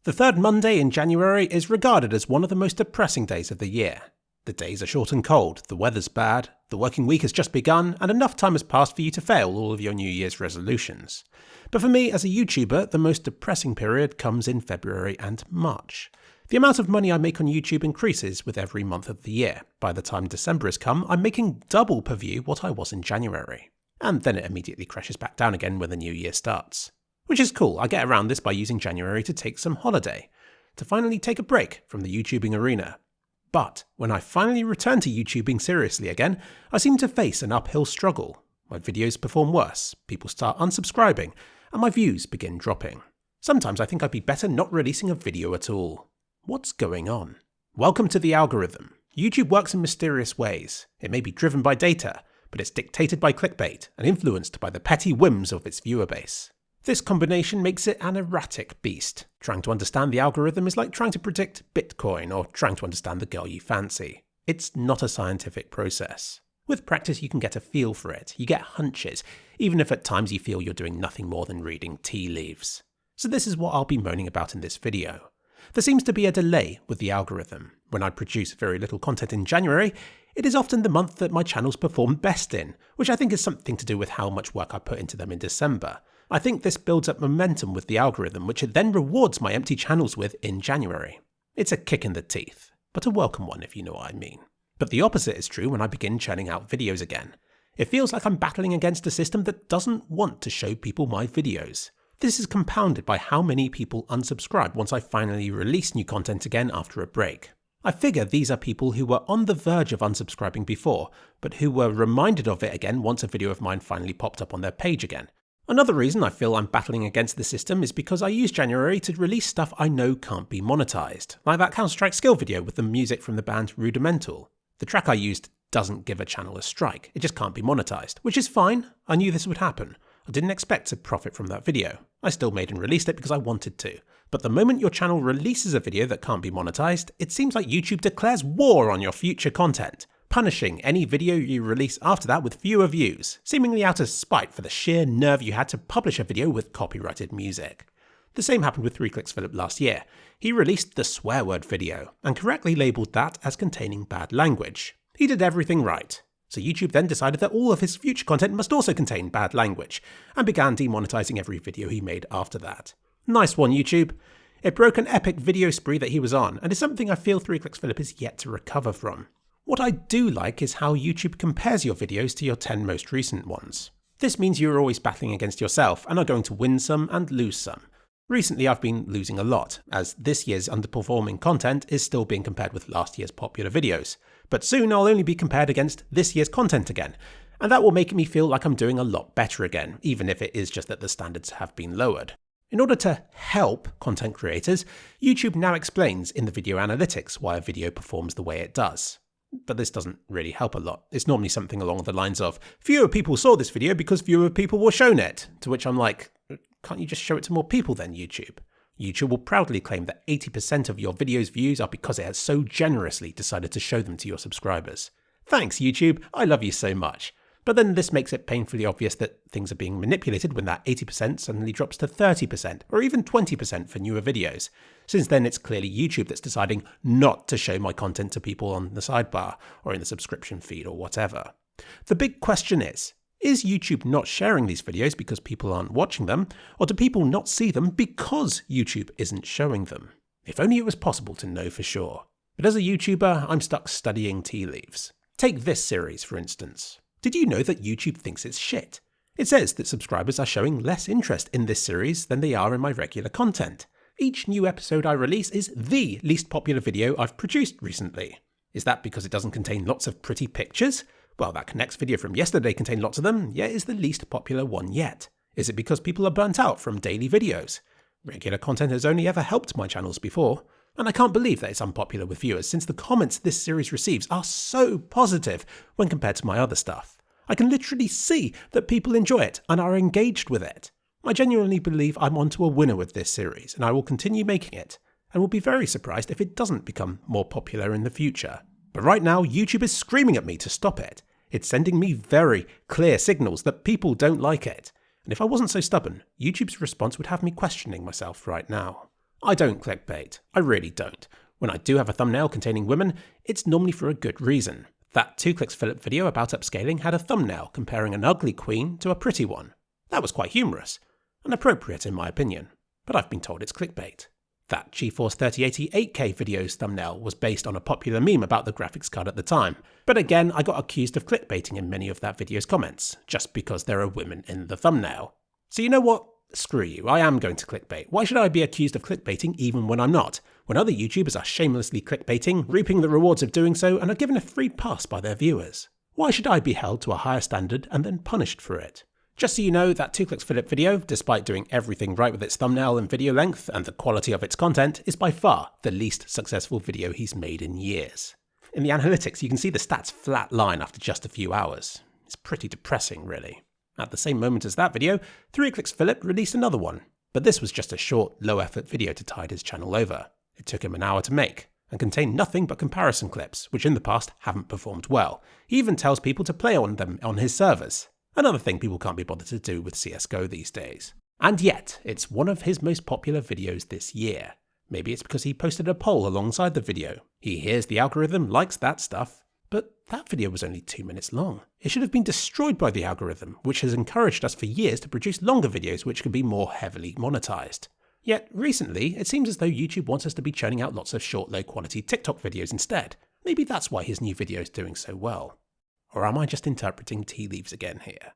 The third Monday in January is regarded as one of the most depressing days of the year. The days are short and cold, the weather's bad, the working week has just begun, and enough time has passed for you to fail all of your New Year's resolutions. But for me, as a YouTuber, the most depressing period comes in February and March. The amount of money I make on YouTube increases with every month of the year. By the time December has come, I'm making double per view what I was in January. And then it immediately crashes back down again when the new year starts. Which is cool, I get around this by using January to take some holiday, to finally take a break from the YouTubing arena. But when I finally return to YouTubing seriously again, I seem to face an uphill struggle. My videos perform worse, people start unsubscribing, and my views begin dropping. Sometimes I think I'd be better not releasing a video at all. What's going on? Welcome to the algorithm. YouTube works in mysterious ways. It may be driven by data, but it's dictated by clickbait and influenced by the petty whims of its viewer base. This combination makes it an erratic beast. Trying to understand the algorithm is like trying to predict Bitcoin or trying to understand the girl you fancy. It's not a scientific process. With practice you can get a feel for it, you get hunches, even if at times you feel you're doing nothing more than reading tea leaves. So this is what I'll be moaning about in this video. There seems to be a delay with the algorithm. When I produce very little content in January, it is often the month that my channels perform best in, which I think is something to do with how much work I put into them in December. I think this builds up momentum with the algorithm, which it then rewards my empty channels with in January. It's a kick in the teeth, but a welcome one if you know what I mean. But the opposite is true when I begin churning out videos again. It feels like I'm battling against a system that doesn't want to show people my videos. This is compounded by how many people unsubscribe once I finally release new content again after a break. I figure these are people who were on the verge of unsubscribing before, but who were reminded of it again once a video of mine finally popped up on their page again. Another reason I feel I'm battling against the system is because I use January to release stuff I know can't be monetized, like that Counter-Strike skill video with the music from the band Rudimental. The track I used doesn't give a channel a strike, it just can't be monetized, which is fine. I knew this would happen. I didn't expect to profit from that video. I still made and released it because I wanted to. But the moment your channel releases a video that can't be monetized, it seems like YouTube declares war on your future content, punishing any video you release after that with fewer views, seemingly out of spite for the sheer nerve you had to publish a video with copyrighted music. The same happened with kliksphilip last year. He released the swear word video, and correctly labelled that as containing bad language. He did everything right. So YouTube then decided that all of his future content must also contain bad language, and began demonetizing every video he made after that. Nice one, YouTube. It broke an epic video spree that he was on, and is something I feel kliksphilip is yet to recover from. What I do like is how YouTube compares your videos to your 10 most recent ones. This means you're always battling against yourself and are going to win some and lose some. Recently I've been losing a lot, as this year's underperforming content is still being compared with last year's popular videos. But soon I'll only be compared against this year's content again, and that will make me feel like I'm doing a lot better again, even if it is just that the standards have been lowered. In order to help content creators, YouTube now explains in the video analytics why a video performs the way it does. But this doesn't really help a lot. It's normally something along the lines of, fewer people saw this video because fewer people were shown it. To which I'm like, can't you just show it to more people then, YouTube? YouTube will proudly claim that 80% of your video's views are because it has so generously decided to show them to your subscribers. Thanks, YouTube. I love you so much. But then this makes it painfully obvious that things are being manipulated when that 80% suddenly drops to 30% or even 20% for newer videos. Since then it's clearly YouTube that's deciding not to show my content to people on the sidebar or in the subscription feed or whatever. The big question is YouTube not sharing these videos because people aren't watching them, or do people not see them because YouTube isn't showing them? If only it was possible to know for sure. But as a YouTuber, I'm stuck studying tea leaves. Take this series, for instance. Did you know that YouTube thinks it's shit? It says that subscribers are showing less interest in this series than they are in my regular content. Each new episode I release is the least popular video I've produced recently. Is that because it doesn't contain lots of pretty pictures? Well, that next video from yesterday contained lots of them, yet is the least popular one yet. Is it because people are burnt out from daily videos? Regular content has only ever helped my channels before. And I can't believe that it's unpopular with viewers, since the comments this series receives are so positive when compared to my other stuff. I can literally see that people enjoy it and are engaged with it. I genuinely believe I'm onto a winner with this series, and I will continue making it, and will be very surprised if it doesn't become more popular in the future. But right now, YouTube is screaming at me to stop it. It's sending me very clear signals that people don't like it. And if I wasn't so stubborn, YouTube's response would have me questioning myself right now. I don't clickbait. I really don't. When I do have a thumbnail containing women, it's normally for a good reason. That 2kliksphilip video about upscaling had a thumbnail comparing an ugly queen to a pretty one. That was quite humorous, and appropriate in my opinion, but I've been told it's clickbait. That GeForce 3080 8K video's thumbnail was based on a popular meme about the graphics card at the time, but again I got accused of clickbaiting in many of that video's comments, just because there are women in the thumbnail. So you know what? Screw you, I am going to clickbait. Why should I be accused of clickbaiting even when I'm not? When other YouTubers are shamelessly clickbaiting, reaping the rewards of doing so, and are given a free pass by their viewers. Why should I be held to a higher standard and then punished for it? Just so you know, that 2kliksphilip video, despite doing everything right with its thumbnail and video length and the quality of its content, is by far the least successful video he's made in years. In the analytics, you can see the stats flat line after just a few hours. It's pretty depressing, really. At the same moment as that video, 3kliksphilip released another one, but this was just a short, low-effort video to tide his channel over. It took him an hour to make, and contained nothing but comparison clips, which in the past haven't performed well. He even tells people to play on them on his servers. Another thing people can't be bothered to do with CSGO these days. And yet, it's one of his most popular videos this year. Maybe it's because he posted a poll alongside the video. He hears the algorithm likes that stuff. But that video was only 2 minutes long. It should have been destroyed by the algorithm, which has encouraged us for years to produce longer videos which can be more heavily monetized. Yet recently, it seems as though YouTube wants us to be churning out lots of short, low-quality TikTok videos instead. Maybe that's why his new video is doing so well. Or am I just interpreting tea leaves again here?